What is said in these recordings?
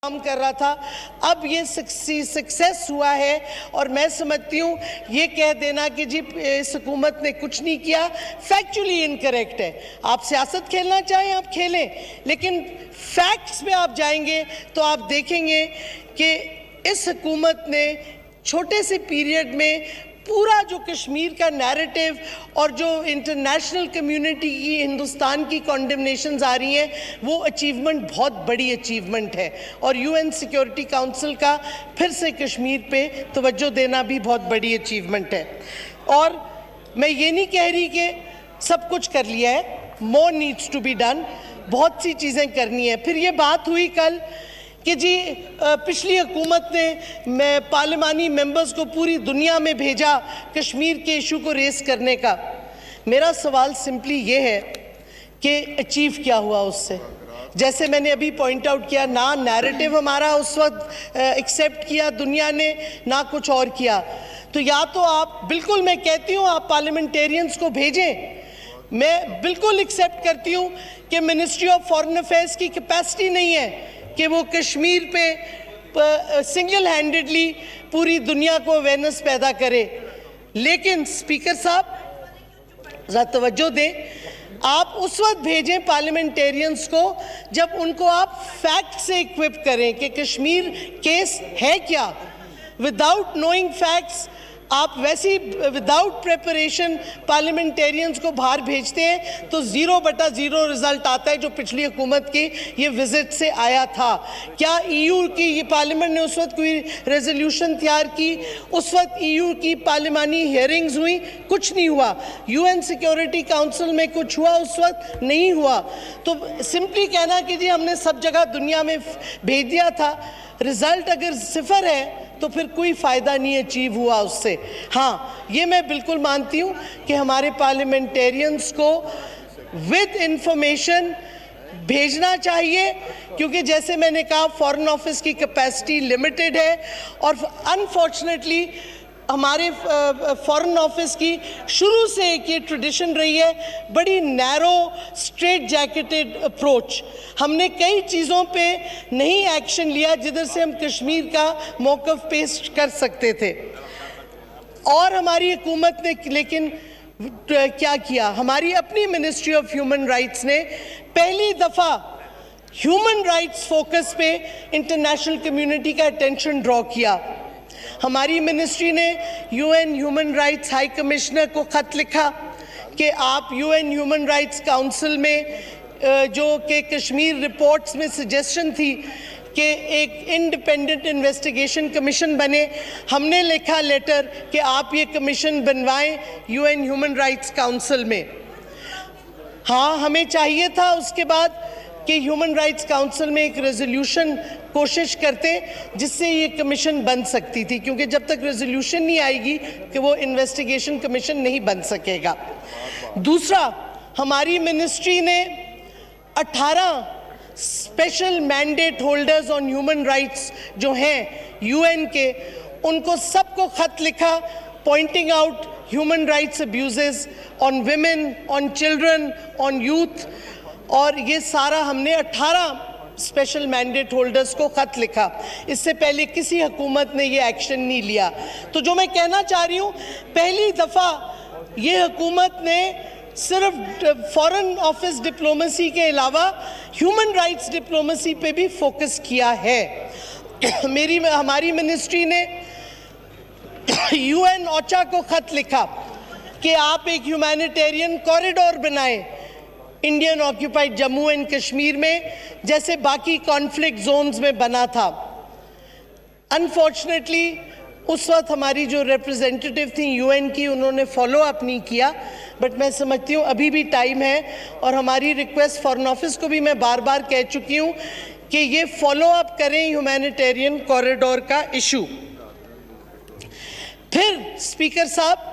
کام کر رہا تھا، اب یہ سکسیس ہوا ہے اور میں سمجھتی ہوں یہ کہہ دینا کہ جی اس حکومت نے کچھ نہیں کیا فیکچولی انکریکٹ ہے۔ آپ سیاست کھیلنا چاہیں آپ کھیلیں، لیکن فیکٹس میں آپ جائیں گے تو آپ دیکھیں گے کہ اس حکومت نے چھوٹے سے پیریڈ میں پورا جو کشمیر کا نیریٹو اور جو انٹرنیشنل کمیونٹی کی ہندوستان کی کنڈمنیشنز آ رہی ہیں وہ اچیومنٹ بہت بڑی اچیومنٹ ہے، اور یو این سیکیورٹی کاؤنسل کا پھر سے کشمیر پہ توجہ دینا بھی بہت بڑی اچیومنٹ ہے۔ اور میں یہ نہیں کہہ رہی کہ سب کچھ کر لیا ہے، more needs to be done، بہت سی چیزیں کرنی ہیں۔ پھر یہ بات ہوئی کل کہ جی پچھلی حکومت نے پارلیمانی ممبرز کو پوری دنیا میں بھیجا کشمیر کے ایشو کو ریز کرنے کا۔ میرا سوال سمپلی یہ ہے کہ اچیو کیا ہوا اس سے؟ جیسے میں نے ابھی پوائنٹ آؤٹ کیا، نہ نیریٹو ہمارا اس وقت ایکسیپٹ کیا دنیا نے، نہ کچھ اور کیا۔ تو یا تو آپ بالکل، میں کہتی ہوں آپ پارلیمنٹیرینز کو بھیجیں، میں بالکل ایکسیپٹ کرتی ہوں کہ منسٹری آف فارن افیئرز کی کیپیسٹی نہیں ہے کہ وہ کشمیر پہ سنگل ہینڈڈلی پوری دنیا کو اویئرنیس پیدا کرے، لیکن اسپیکر صاحب ذرا توجہ دیں، آپ اس وقت بھیجیں پارلیمنٹیرینز کو جب ان کو آپ فیکٹ سے اکوپ کریں کہ کشمیر کیس ہے کیا۔ وداؤٹ نوئنگ فیکٹس آپ ویسی وداؤٹ پریپریشن پارلیمنٹیرینز کو باہر بھیجتے ہیں تو 0/0 رزلٹ آتا ہے، جو پچھلی حکومت کی یہ وزٹ سے آیا تھا۔ کیا ای یو کی یہ پارلیمنٹ نے اس وقت کوئی ریزولوشن تیار کی؟ اس وقت ای یو کی پارلیمانی ہیئرنگز ہوئی؟ کچھ نہیں ہوا۔ یو این سیکیورٹی کاؤنسل میں کچھ ہوا؟ اس وقت نہیں ہوا۔ تو سمپلی کہنا کہ جی ہم نے سب جگہ دنیا میں بھیج دیا تھا، رزلٹ اگر 0 ہے تو پھر کوئی فائدہ نہیں اچیو ہوا اس سے۔ ہاں یہ میں بالکل مانتی ہوں کہ ہمارے پارلیمنٹیرینز کو ود انفارمیشن بھیجنا چاہیے، کیونکہ جیسے میں نے کہا فارن آفس کی کیپیسٹی لیمیٹڈ ہے، اور انفارچونیٹلی ہمارے فارن آفس کی شروع سے ایک یہ ٹریڈیشن رہی ہے، بڑی نیرو اسٹریٹ جیکٹڈ اپروچ۔ ہم نے کئی چیزوں پہ نہیں ایکشن لیا جدھر سے ہم کشمیر کا موقف پیش کر سکتے تھے، اور ہماری حکومت نے لیکن کیا کیا؟ ہماری اپنی منسٹری آف ہیومن رائٹس نے پہلی دفعہ ہیومن رائٹس فوکس پہ انٹرنیشنل کمیونٹی کا اٹینشن ڈرا کیا۔ ہماری منسٹری نے U N human rights high commissioner کو خط لکھا کہ آپ U N human rights council میں جو کہ کشمیر رپورٹس میں سجیشن تھی کہ ایک انڈیپینڈنٹ انویسٹیگیشن کمیشن بنے، ہم نے لکھا لیٹر کہ آپ یہ کمیشن بنوائیں U N human rights council میں۔ ہاں ہمیں چاہیے تھا اس کے بعد کہ ہیومن رائٹس کاؤنسل میں ایک ریزولوشن کوشش کرتے جس سے یہ کمیشن بن سکتی تھی، کیونکہ جب تک ریزولوشن نہیں آئے گی کہ وہ انویسٹیگیشن کمیشن نہیں بن سکے گا۔ دوسرا، ہماری منسٹری نے 18 special mandate holders on human rights جو ہیں یو این کے، ان کو سب کو خط لکھا pointing out human rights abuses on women, on children, on youth, اور یہ سارا ہم نے 18 اسپیشل مینڈیٹ ہولڈرز کو خط لکھا۔ اس سے پہلے کسی حکومت نے یہ ایکشن نہیں لیا۔ تو جو میں کہنا چاہ رہی ہوں، پہلی دفعہ یہ حکومت نے صرف فارن آفس ڈپلومیسی کے علاوہ ہیومن رائٹس ڈپلومیسی پہ بھی فوکس کیا ہے۔ ہماری منسٹری نے یو این اوچا کو خط لکھا کہ آپ ایک ہیومینیٹیرین کوریڈور بنائیں Indian occupied Jammu and Kashmir میں، جیسے باقی کانفلکٹ زونز میں بنا تھا۔ انفارچونیٹلی اس وقت ہماری جو ریپرزینٹیٹیو تھیں یو این کی، انہوں نے فالو اپ نہیں کیا، بٹ میں سمجھتی ہوں ابھی بھی ٹائم ہے، اور ہماری ریکویسٹ فارن آفس کو بھی میں بار بار کہہ چکی ہوں کہ یہ فالو اپ کریں ہیومینیٹیرین کوریڈور کا ایشو۔ پھر اسپیکر صاحب،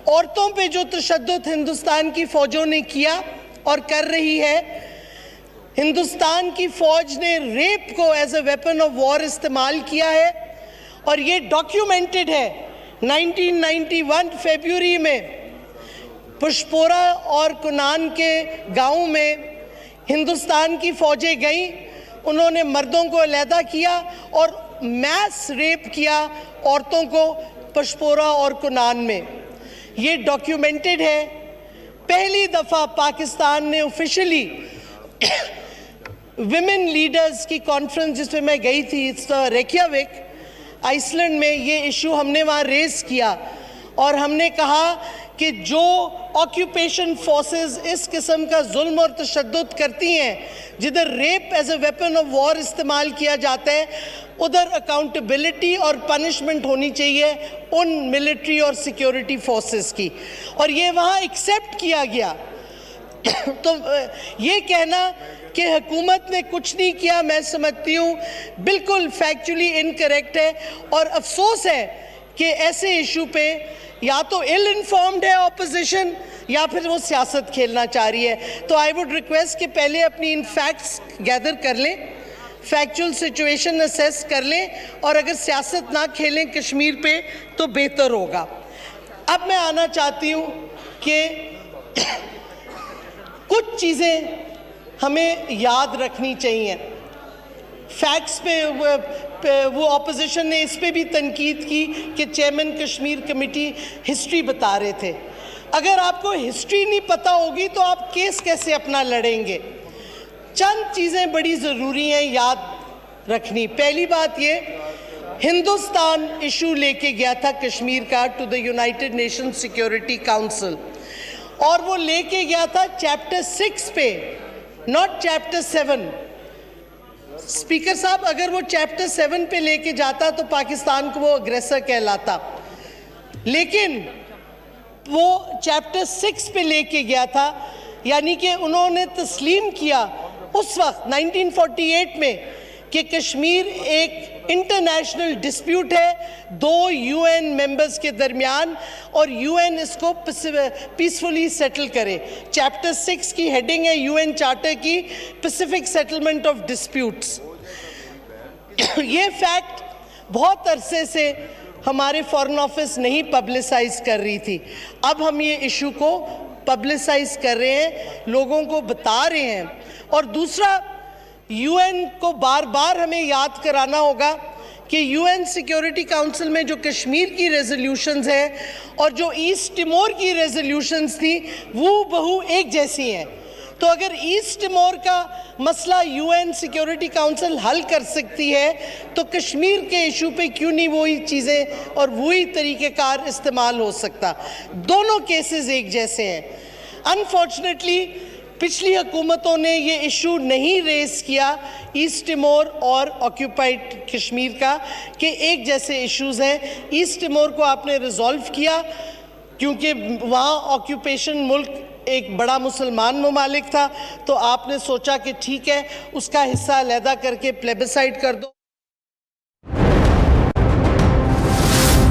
عورتوں پہ جو تشدد ہندوستان کی فوجوں نے کیا اور کر رہی ہے، ہندوستان کی فوج نے ریپ کو as a weapon of war استعمال کیا ہے، اور یہ ڈاکیومنٹڈ ہے۔ 1991 فیبروری میں پشپورہ اور کنان کے گاؤں میں ہندوستان کی فوجیں گئیں انہوں نے مردوں کو علیحدہ کیا اور میس ریپ کیا عورتوں کو پشپورہ اور کنان میں. یہ ڈاکیومنٹڈ ہے. پہلی دفعہ پاکستان نے آفیشلی ویمن لیڈرز کی کانفرنس جس میں میں گئی تھی, ریکیاوک آئس لینڈ میں, یہ ایشو ہم نے وہاں ریز کیا اور ہم نے کہا کہ جو آکیوپیشن فورسز اس قسم کا ظلم اور تشدد کرتی ہیں, جدھر rape as a weapon of war استعمال کیا جاتا ہے, ادھر اکاؤنٹیبلٹی اور پنشمنٹ ہونی چاہیے ان ملٹری اور سیکیورٹی فورسز کی, اور یہ وہاں ایکسیپٹ کیا گیا. تو یہ کہنا کہ حکومت نے کچھ نہیں کیا, میں سمجھتی ہوں بالکل فیکچولی انکریکٹ ہے, اور افسوس ہے کہ ایسے ایشو پہ یا تو ill informed ہے اپوزیشن یا پھر وہ سیاست کھیلنا چاہ رہی ہے. تو آئی ووڈ ریکویسٹ کہ پہلے اپنی ان فیکٹس گیدر کر لیں, فیکچول سچویشن اسیس کر لیں, اور اگر سیاست نہ کھیلیں کشمیر پہ تو بہتر ہوگا. اب میں آنا چاہتی ہوں کہ کچھ چیزیں ہمیں یاد رکھنی چاہیے. فیکٹس پہ وہ اپوزیشن نے اس پہ بھی تنقید کی کہ چیئرمین کشمیر کمیٹی ہسٹری بتا رہے تھے. اگر آپ کو ہسٹری نہیں پتہ ہوگی تو آپ کیس کیسے اپنا لڑیں گے؟ چند چیزیں بڑی ضروری ہیں یاد رکھنی. پہلی بات یہ, ہندوستان ایشو لے کے گیا تھا کشمیر کا to the United Nation Security Council, اور وہ لے کے گیا تھا چیپٹر 6 پہ, ناٹ چیپٹر 7. اسپیکر صاحب, اگر وہ چیپٹر 7 پہ لے کے جاتا تو پاکستان کو وہ اگریسر کہلاتا, لیکن وہ چیپٹر 6 پہ لے کے گیا تھا. یعنی کہ انہوں نے تسلیم کیا اس وقت 1948 میں کہ کشمیر ایک انٹرنیشنل ڈسپیوٹ ہے دو یو این ممبرز کے درمیان, اور یو این اس کو پیسفلی سیٹل کرے. چیپٹر 6 کی ہیڈنگ ہے یو این چارٹر کی, پیسیفک سیٹلمنٹ آف ڈسپیوٹس. یہ فیکٹ بہت عرصے سے ہمارے فارن آفس نہیں پبلسائز کر رہی تھی. اب ہم یہ ایشو کو پبلسائز کر رہے ہیں, لوگوں کو بتا رہے ہیں. اور دوسرا, یو این کو بار بار ہمیں یاد کرانا ہوگا کہ یو این سیکیورٹی کاؤنسل میں جو کشمیر کی ریزولوشنز ہیں اور جو ایسٹ ٹمور کی ریزولوشنز تھیں وہ بہو ایک جیسی ہیں. تو اگر ایسٹ ٹمور کا مسئلہ یو این سیکیورٹی کاؤنسل حل کر سکتی ہے تو کشمیر کے ایشو پہ کیوں نہیں وہی چیزیں اور وہی طریقہ کار استعمال ہو سکتا؟ دونوں کیسز ایک جیسے ہیں. انفارچونیٹلی پچھلی حکومتوں نے یہ ایشو نہیں ریز کیا ایسٹ ٹمور اور آکیوپائڈ کشمیر کا کہ ایک جیسے ایشوز ہیں. ایسٹ ٹمور کو آپ نے ریزولو کیا کیونکہ وہاں آکیوپیشن ملک ایک بڑا مسلمان ممالک تھا, تو آپ نے سوچا کہ ٹھیک ہے اس کا حصہ علیحدہ کر کے پلیبسائڈ کر دو.